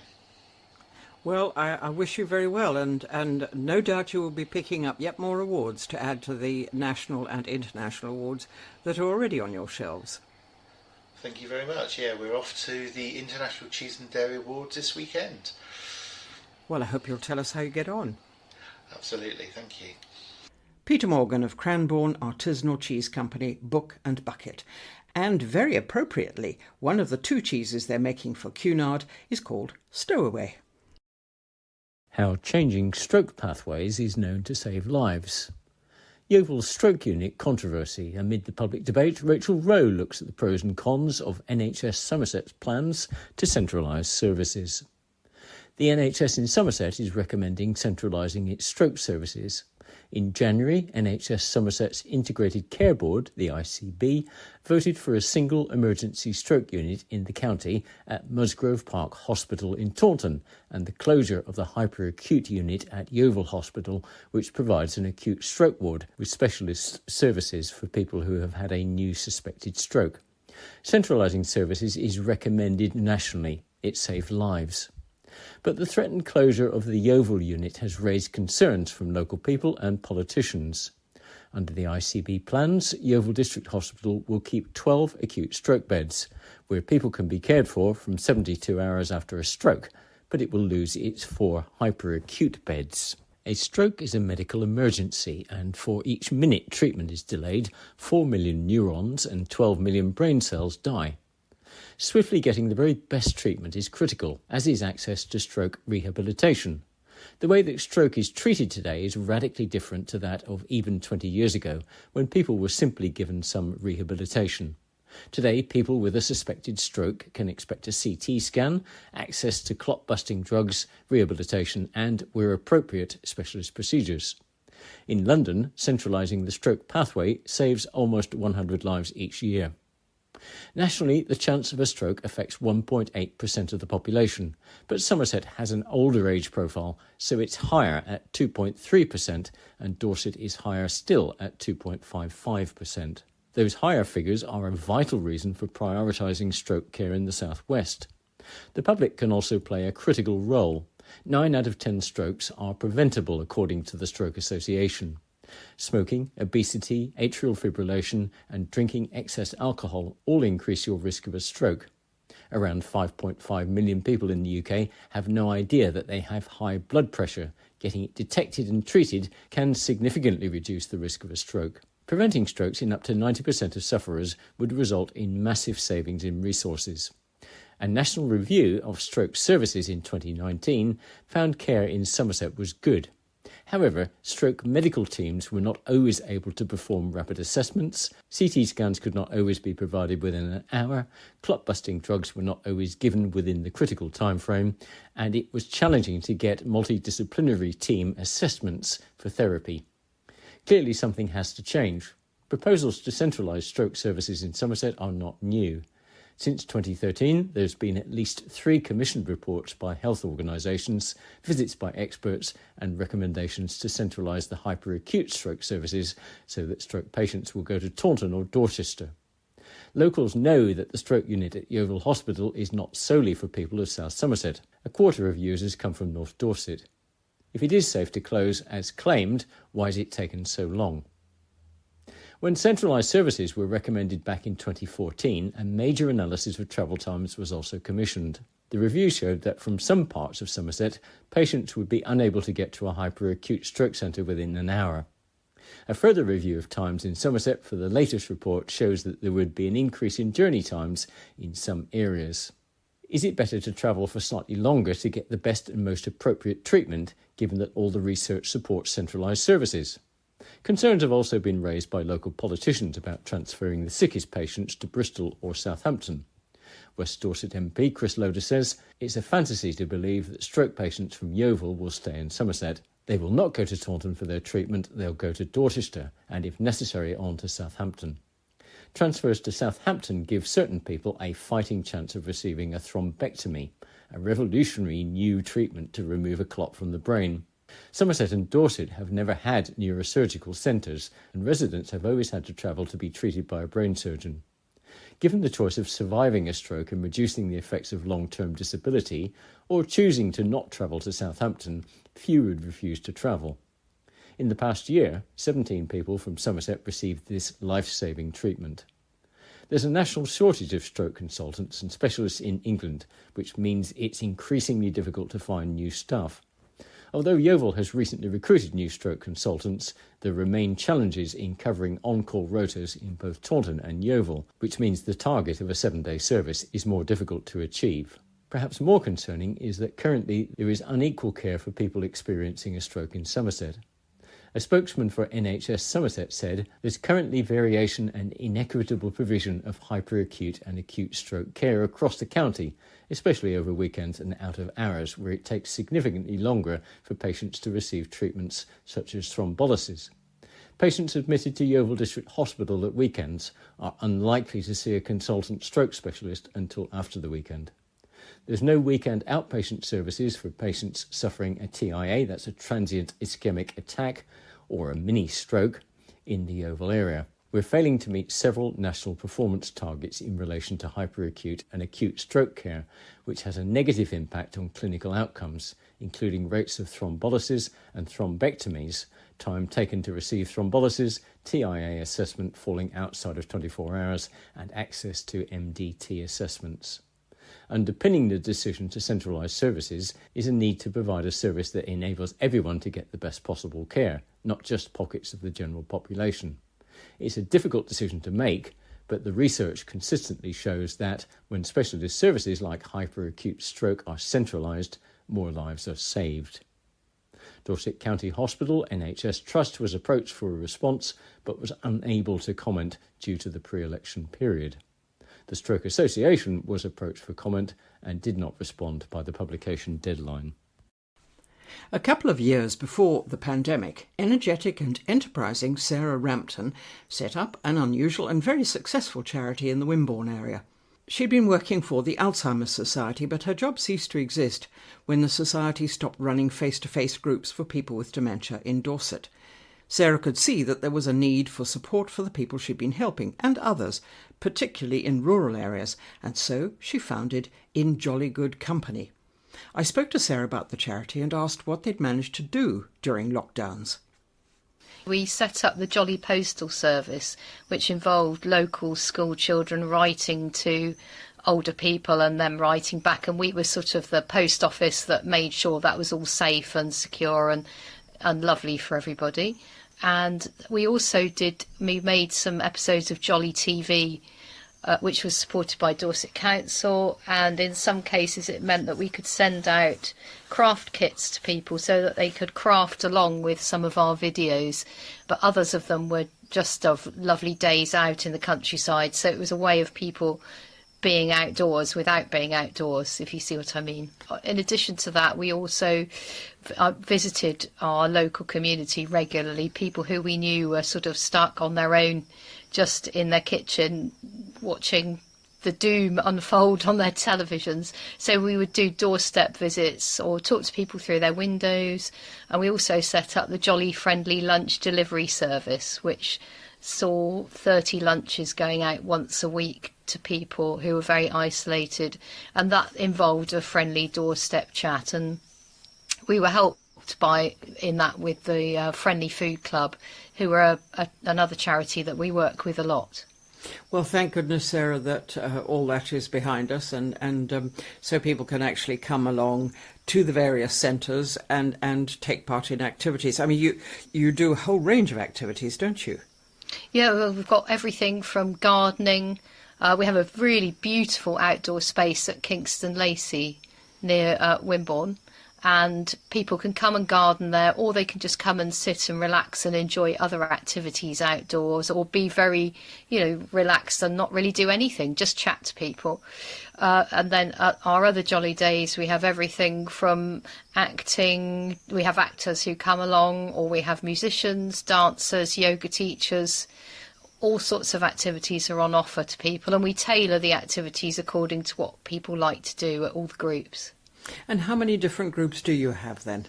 Well, I wish you very well, and no doubt you will be picking up yet more awards to add to the national and international awards that are already on your shelves. Thank you very much. Yeah, we're off to the International Cheese and Dairy Awards this weekend. Well, I hope you'll tell us how you get on. Absolutely, thank you. Peter Morgan of Cranborne Artisanal Cheese Company, Book and Bucket. And very appropriately, one of the 2 cheeses they're making for Cunard is called Stowaway. How changing stroke pathways is known to save lives. Yeovil's stroke unit controversy. Amid the public debate, Rachel Rowe looks at the pros and cons of NHS Somerset's plans to centralise services. The NHS in Somerset is recommending centralising its stroke services. In January, NHS Somerset's Integrated Care Board, the ICB, voted for a single emergency stroke unit in the county at Musgrove Park Hospital in Taunton and the closure of the hyperacute unit at Yeovil Hospital, which provides an acute stroke ward with specialist services for people who have had a new suspected stroke. Centralising services is recommended nationally. It saves lives. But the threatened closure of the Yeovil unit has raised concerns from local people and politicians. Under the ICB plans, Yeovil District Hospital will keep 12 acute stroke beds, where people can be cared for from 72 hours after a stroke, but it will lose its 4 hyperacute beds. A stroke is a medical emergency, and for each minute treatment is delayed, 4 million neurons and 12 million brain cells die. Swiftly getting the very best treatment is critical, as is access to stroke rehabilitation. The way that stroke is treated today is radically different to that of even 20 years ago, when people were simply given some rehabilitation. Today, people with a suspected stroke can expect a CT scan, access to clot-busting drugs, rehabilitation and, where appropriate, specialist procedures. In London, centralising the stroke pathway saves almost 100 lives each year. Nationally, the chance of a stroke affects 1.8% of the population, but Somerset has an older age profile, so it's higher at 2.3%, and Dorset is higher still at 2.55%. Those higher figures are a vital reason for prioritising stroke care in the South West. The public can also play a critical role. 9 out of 10 strokes are preventable according to the Stroke Association. Smoking, obesity, atrial fibrillation and drinking excess alcohol all increase your risk of a stroke. Around 5.5 million people in the UK have no idea that they have high blood pressure. Getting it detected and treated can significantly reduce the risk of a stroke. Preventing strokes in up to 90% of sufferers would result in massive savings in resources. A national review of stroke services in 2019 found care in Somerset was good. However, stroke medical teams were not always able to perform rapid assessments, CT scans could not always be provided within an hour, clot-busting drugs were not always given within the critical time frame, and it was challenging to get multidisciplinary team assessments for therapy. Clearly something has to change. Proposals to centralise stroke services in Somerset are not new. Since 2013, there's been at least 3 commissioned reports by health organisations, visits by experts and recommendations to centralise the hyperacute stroke services so that stroke patients will go to Taunton or Dorchester. Locals know that the stroke unit at Yeovil Hospital is not solely for people of South Somerset. A quarter of users come from North Dorset. If it is safe to close as claimed, why has it taken so long? When centralised services were recommended back in 2014, a major analysis of travel times was also commissioned. The review showed that from some parts of Somerset, patients would be unable to get to a hyperacute stroke centre within an hour. A further review of times in Somerset for the latest report shows that there would be an increase in journey times in some areas. Is it better to travel for slightly longer to get the best and most appropriate treatment, given that all the research supports centralised services? Concerns have also been raised by local politicians about transferring the sickest patients to Bristol or Southampton. West Dorset MP Chris Loder says it's a fantasy to believe that stroke patients from Yeovil will stay in Somerset. They will not go to Taunton for their treatment, they'll go to Dorchester and, if necessary, on to Southampton. Transfers to Southampton give certain people a fighting chance of receiving a thrombectomy, a revolutionary new treatment to remove a clot from the brain. Somerset and Dorset have never had neurosurgical centres, and residents have always had to travel to be treated by a brain surgeon. Given the choice of surviving a stroke and reducing the effects of long-term disability, or choosing to not travel to Southampton, few would refuse to travel. In the past year, 17 people from Somerset received this life-saving treatment. There's a national shortage of stroke consultants and specialists in England, which means it's increasingly difficult to find new staff. Although Yeovil has recently recruited new stroke consultants, there remain challenges in covering on-call rotas in both Taunton and Yeovil, which means the target of a 7-day service is more difficult to achieve. Perhaps more concerning is that currently there is unequal care for people experiencing a stroke in Somerset. A spokesman for NHS Somerset said there's currently variation and inequitable provision of hyperacute and acute stroke care across the county, especially over weekends and out of hours, where it takes significantly longer for patients to receive treatments such as thrombolysis. Patients admitted to Yeovil District Hospital at weekends are unlikely to see a consultant stroke specialist until after the weekend. There's no weekend outpatient services for patients suffering a TIA, that's a transient ischemic attack, or a mini-stroke, in the Yeovil area. We're failing to meet several national performance targets in relation to hyperacute and acute stroke care, which has a negative impact on clinical outcomes, including rates of thrombolysis and thrombectomies, time taken to receive thrombolysis, TIA assessment falling outside of 24 hours, and access to MDT assessments. Underpinning the decision to centralise services is a need to provide a service that enables everyone to get the best possible care, not just pockets of the general population. It's a difficult decision to make, but the research consistently shows that when specialist services like hyperacute stroke are centralised, more lives are saved. Dorset County Hospital NHS Trust was approached for a response, but was unable to comment due to the pre-election period. The Stroke Association was approached for comment and did not respond by the publication deadline. A couple of years before the pandemic, energetic and enterprising Sarah Rampton set up an unusual and very successful charity in the Wimborne area. She'd been working for the Alzheimer's Society, but her job ceased to exist when the society stopped running face-to-face groups for people with dementia in Dorset. Sarah could see that there was a need for support for the people she'd been helping, and others, particularly in rural areas, and so she founded In Jolly Good Company. I spoke to Sarah about the charity and asked what they'd managed to do during lockdowns. We set up the Jolly Postal Service, which involved local school children writing to older people and them writing back, and we were sort of the post office that made sure that was all safe and secure and lovely for everybody. And we made some episodes of Jolly TV, which was supported by Dorset Council, and in some cases it meant that we could send out craft kits to people so that they could craft along with some of our videos, but others of them were just of lovely days out in the countryside, so it was a way of people being outdoors without being outdoors, if you see what I mean. In addition to that, we also visited our local community regularly, people who we knew were sort of stuck on their own, just in their kitchen, watching the doom unfold on their televisions. So we would do doorstep visits or talk to people through their windows. And we also set up the Jolly Friendly Lunch Delivery Service, which saw 30 lunches going out once a week to people who were very isolated. And that involved a friendly doorstep chat. And we were helped with the Friendly Food Club, who are another charity that we work with a lot. Well, thank goodness, Sarah, that all that is behind us, and so people can actually come along to the various centres and take part in activities. I mean, you do a whole range of activities, don't you? Yeah, well, we've got everything from gardening. We have a really beautiful outdoor space at Kingston Lacey near Wimborne, and people can come and garden there, or they can just come and sit and relax and enjoy other activities outdoors, or be very, relaxed and not really do anything, just chat to people. And then at our other jolly days, we have everything from acting. We have actors who come along, or we have musicians, dancers, yoga teachers. All sorts of activities are on offer to people, and we tailor the activities according to what people like to do at all the groups. And how many different groups do you have then?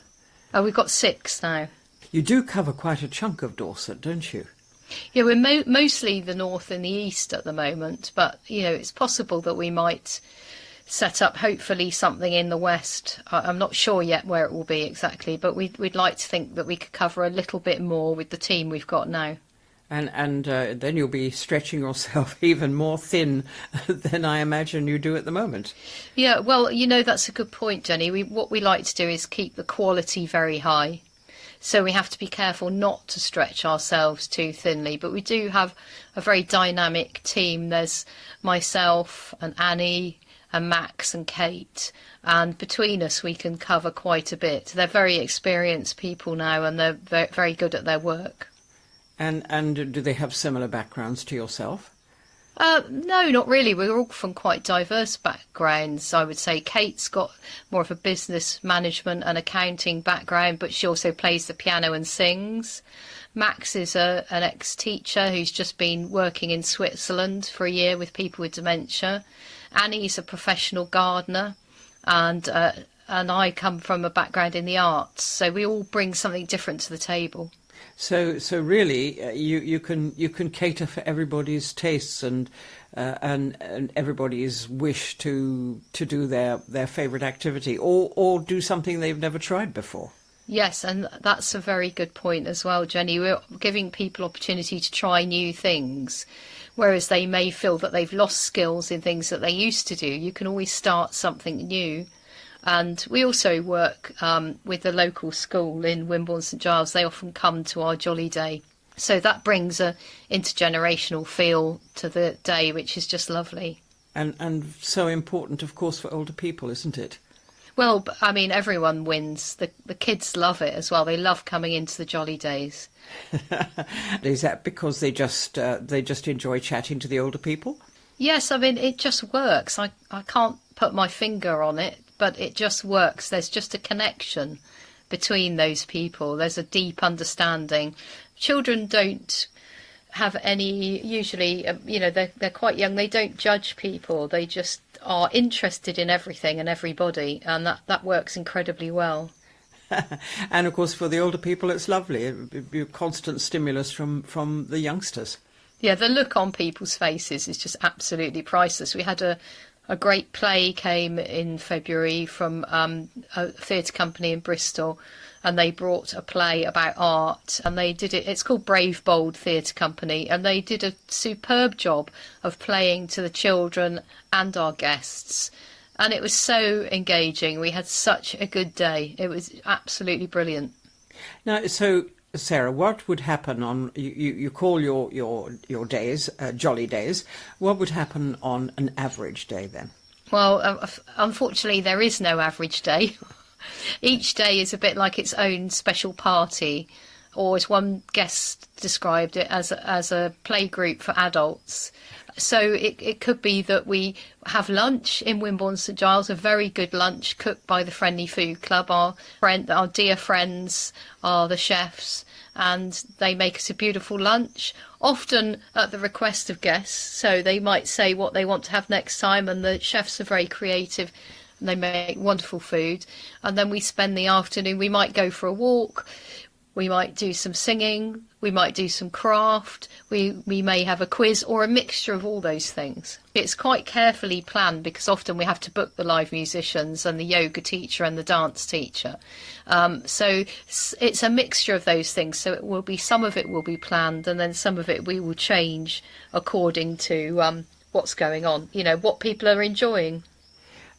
We've got 6 now. You do cover quite a chunk of Dorset, don't you? Yeah, we're mostly the north and the east at the moment, but, it's possible that we might set up, hopefully, something in the west. I'm not sure yet where it will be exactly, but we'd like to think that we could cover a little bit more with the team we've got now. And then you'll be stretching yourself even more thin than I imagine you do at the moment. Yeah, well, that's a good point, Jenny. What we like to do is keep the quality very high. So we have to be careful not to stretch ourselves too thinly. But we do have a very dynamic team. There's myself and Annie and Max and Kate. And between us, we can cover quite a bit. They're very experienced people now, and they're very, very good at their work. And do they have similar backgrounds to yourself? No, not really. We're all from quite diverse backgrounds, I would say. Kate's got more of a business management and accounting background, but she also plays the piano and sings. Max is an ex-teacher who's just been working in Switzerland for a year with people with dementia. Annie's a professional gardener, and I come from a background in the arts, so we all bring something different to the table. So really, you can cater for everybody's tastes and everybody's wish to do their favourite activity, or do something they've never tried before. Yes, and that's a very good point as well, Jenny. We're giving people opportunity to try new things, whereas they may feel that they've lost skills in things that they used to do. You can always start something new. And we also work with the local school in Wimborne St Giles. They often come to our Jolly Day. So that brings a intergenerational feel to the day, which is just lovely. And so important, of course, for older people, isn't it? Well, I mean, everyone wins. The kids love it as well. They love coming into the Jolly Days. Is that because they just enjoy chatting to the older people? Yes, I mean, it just works. I can't put my finger on it, but it just works. There's just a connection between those people. There's a deep understanding. Children don't have any, usually, they're quite young. They don't judge people. They just are interested in everything and everybody, and that works incredibly well. And of course, for the older people, it's lovely. It'd be a constant stimulus from the youngsters. Yeah, the look on people's faces is just absolutely priceless. We had a great play came in February from a theatre company in Bristol, and they brought a play about art, and they did it. It's called Brave Bold Theatre Company, and they did a superb job of playing to the children and our guests. And it was so engaging. We had such a good day. It was absolutely brilliant. Now, so Sarah, what would happen on you call your days jolly days? What would happen on an average day then? Well, unfortunately, there is no average day. Each day is a bit like its own special party, or as one guest described it, as a playgroup for adults. So it could be that we have lunch in Wimborne St Giles, a very good lunch cooked by the Friendly Food Club. Our dear friends are the chefs, and they make us a beautiful lunch, often at the request of guests. So they might say what they want to have next time, and the chefs are very creative and they make wonderful food. And then we spend the afternoon, we might go for a walk, we might do some singing, we might do some craft, we may have a quiz, or a mixture of all those things. It's quite carefully planned because often we have to book the live musicians and the yoga teacher and the dance teacher. So it's a mixture of those things. So it will be, some of it will be planned, and then some of it we will change according to what's going on, what people are enjoying.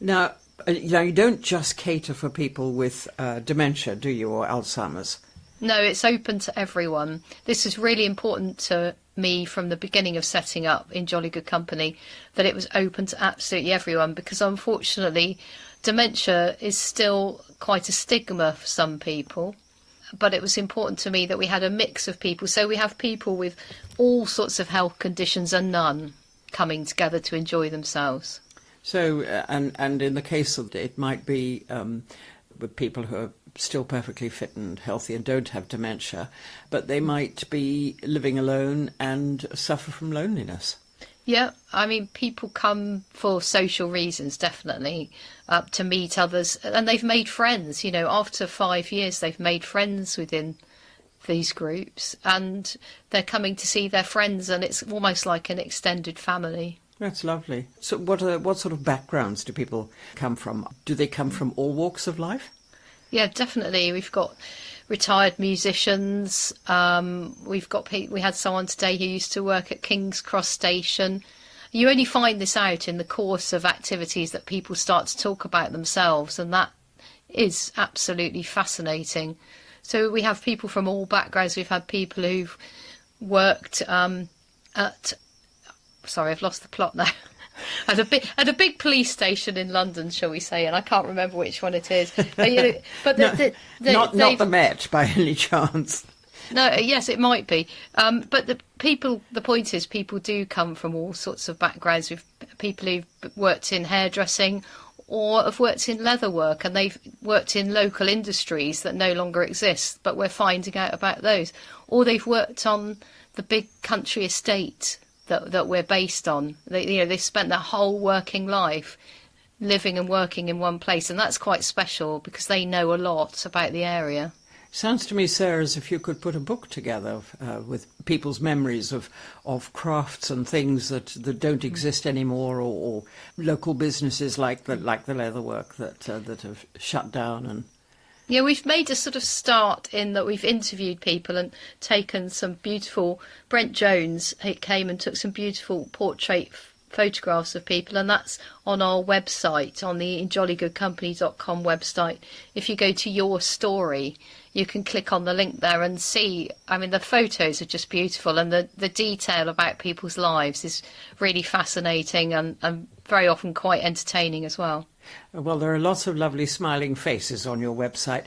Now, you don't just cater for people with dementia, do you, or Alzheimer's? No, it's open to everyone. This is really important to me from the beginning of setting up in Jolly Good Company, that it was open to absolutely everyone, because unfortunately dementia is still quite a stigma for some people. But it was important to me that we had a mix of people. So we have people with all sorts of health conditions and none coming together to enjoy themselves. So, and in the case of it might be with people who are still perfectly fit and healthy and don't have dementia, but they might be living alone and suffer from loneliness. Yeah, I mean, people come for social reasons, definitely, to meet others, and they've made friends. After 5 years, they've made friends within these groups, and they're coming to see their friends, and it's almost like an extended family. That's lovely. So what sort of backgrounds do people come from? Do they come from all walks of life? Yeah, definitely. We've got retired musicians. We had someone today who used to work at King's Cross Station. You only find this out in the course of activities that people start to talk about themselves, and that is absolutely fascinating. So we have people from all backgrounds. We've had people who've worked at... Sorry, I've lost the plot now. At a big police station in London, shall we say, and I can't remember which one it is. But not the Met by any chance. No, yes, it might be. But the point is, people do come from all sorts of backgrounds. With people who've worked in hairdressing, or have worked in leather work, and they've worked in local industries that no longer exist, but we're finding out about those. Or they've worked on the big country estate that we're based on. They spent their whole working life living and working in one place, and that's quite special because they know a lot about the area. Sounds to me, Sarah, as if you could put a book together with people's memories of crafts and things that don't exist anymore, or local businesses like the leatherwork that have shut down. And yeah, we've made a sort of start in that we've interviewed people and taken some beautiful... Brent Jones came and took some beautiful portrait photographs of people, and that's on our website, on the jollygoodcompany.com website. If you go to Your Story, you can click on the link there and see. I mean, the photos are just beautiful, and the detail about people's lives is really fascinating and very often quite entertaining as well. Well, there are lots of lovely smiling faces on your website.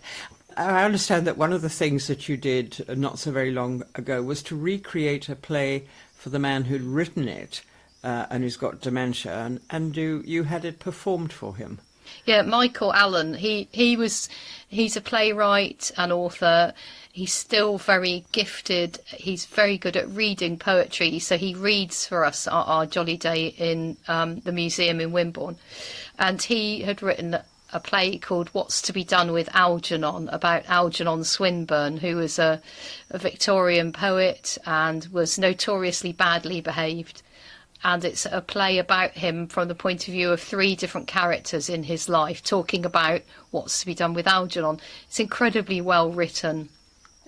I understand that one of the things that you did not so very long ago was to recreate a play for the man who'd written it and who's got dementia, and you had it performed for him. Yeah, Michael Allen. He's a playwright and author. He's still very gifted. He's very good at reading poetry. So he reads for us our Jolly Day in the museum in Wimborne. And he had written a play called What's to be Done with Algernon, about Algernon Swinburne, who was a Victorian poet and was notoriously badly behaved. And it's a play about him from the point of view of 3 different characters in his life, talking about what's to be done with Algernon. It's incredibly well written,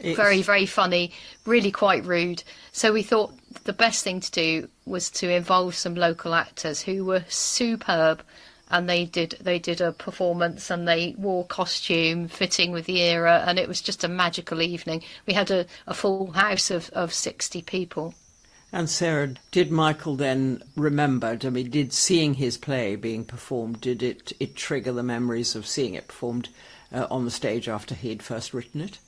very, very funny, really quite rude. So we thought the best thing to do was to involve some local actors who were superb, and they did a performance, and they wore costume fitting with the era, and it was just a magical evening. We had a full house of 60 people. And Sarah, did Michael then remember, did seeing his play being performed, did it trigger the memories of seeing it performed on the stage after he'd first written it?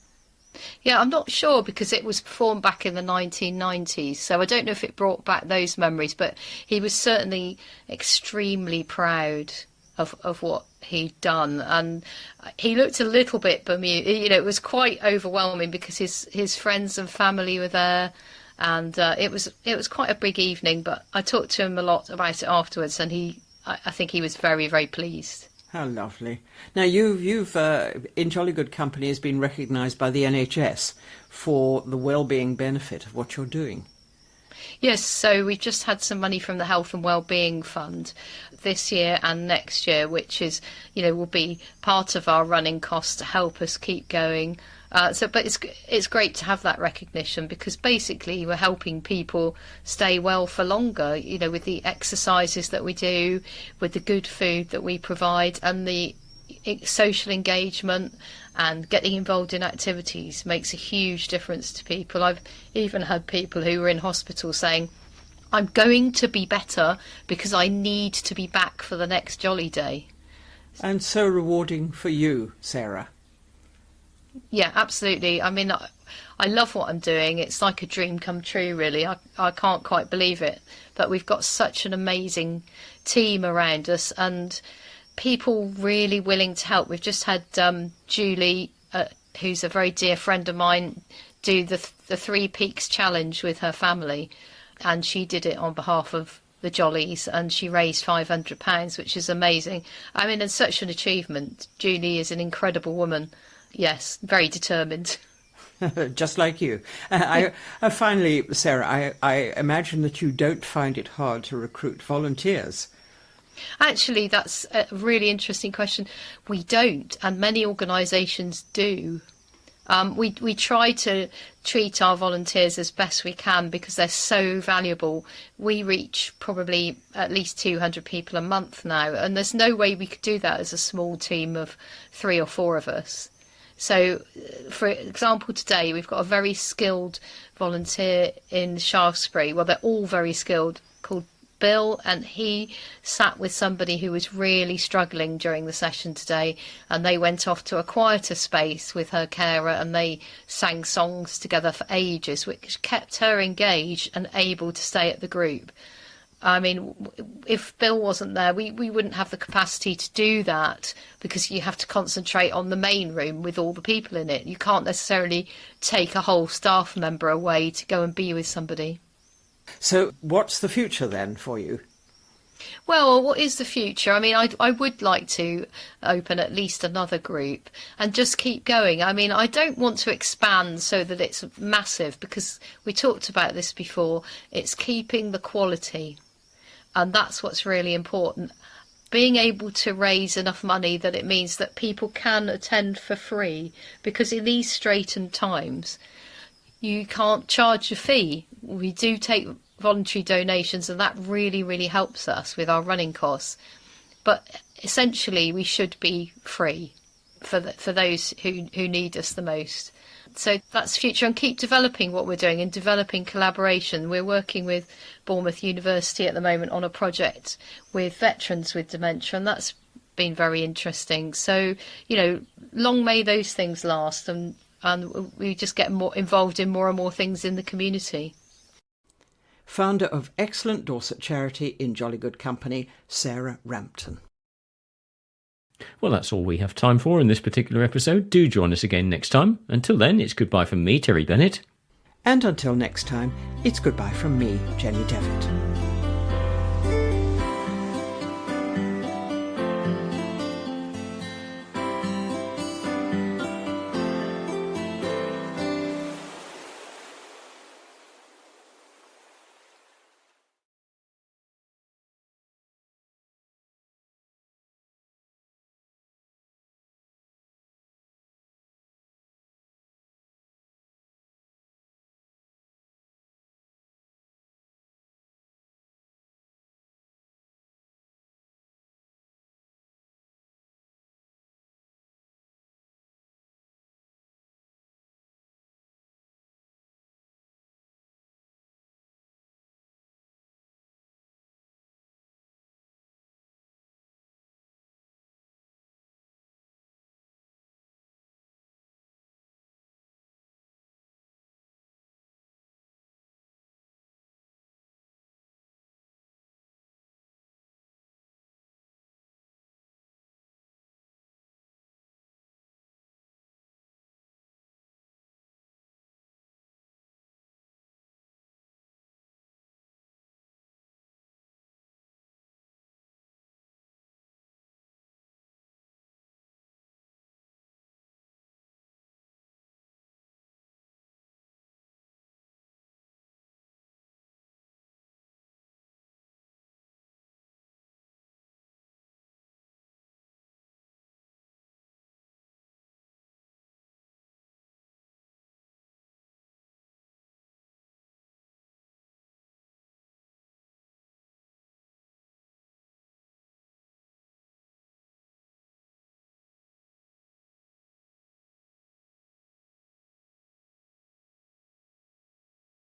Yeah, I'm not sure, because it was performed back in the 1990s, so I don't know if it brought back those memories, but he was certainly extremely proud of what he'd done, and he looked a little bit bemused. It was quite overwhelming because his friends and family were there. And it was quite a big evening, but I talked to him a lot about it afterwards, and I think he was very, very pleased. How lovely. Now, you've in Jolly Good Company has been recognised by the NHS for the well-being benefit of what you're doing. Yes, so we've just had some money from the Health and Wellbeing Fund this year and next year, which is, will be part of our running costs to help us keep going. But it's great to have that recognition, because basically we're helping people stay well for longer, with the exercises that we do, with the good food that we provide, and the social engagement and getting involved in activities makes a huge difference to people. I've even had people who were in hospital saying, I'm going to be better because I need to be back for the next Jolly Day. And so rewarding for you, Sarah. Yeah, absolutely. I mean, I love what I'm doing. It's like a dream come true, really. I can't quite believe it. But we've got such an amazing team around us, and people really willing to help. We've just had Julie, who's a very dear friend of mine, do the 3 Peaks Challenge with her family. And she did it on behalf of the Jollies, and she raised £500, which is amazing. I mean, it's such an achievement. Julie is an incredible woman. Yes, very determined. Just like you. Finally, Sarah, I imagine that you don't find it hard to recruit volunteers. Actually, that's a really interesting question. We don't, and many organisations do. We try to treat our volunteers as best we can because they're so valuable. We reach probably at least 200 people a month now, and there's no way we could do that as a small team of 3 or 4 of us. So, for example, today we've got a very skilled volunteer in Shaftesbury. Well, they're all very skilled, called Bill, and he sat with somebody who was really struggling during the session today, and they went off to a quieter space with her carer and they sang songs together for ages, which kept her engaged and able to stay at the group. I mean, if Bill wasn't there, we wouldn't have the capacity to do that, because you have to concentrate on the main room with all the people in it. You can't necessarily take a whole staff member away to go and be with somebody. So what's the future then for you? Well, what is the future? I mean, I would like to open at least another group and just keep going. I mean, I don't want to expand so that it's massive, because we talked about this before. It's keeping the quality, and that's what's really important. Being able to raise enough money that it means that people can attend for free, because in these straitened times, you can't charge a fee. We do take voluntary donations, and that really, really helps us with our running costs. But essentially, we should be free for those who need us the most. So that's the future, and keep developing what we're doing and developing collaboration. We're working with Bournemouth University at the moment on a project with veterans with dementia, and that's been very interesting. So, long may those things last, and we just get more involved in more and more things in the community. founder of excellent Dorset charity in jolly good company, Sarah Rampton. Well, that's all we have time for in this particular episode. Do join us again next time. Until then, it's goodbye from me, Terry Bennett. And until next time, it's goodbye from me, Jenny Devitt.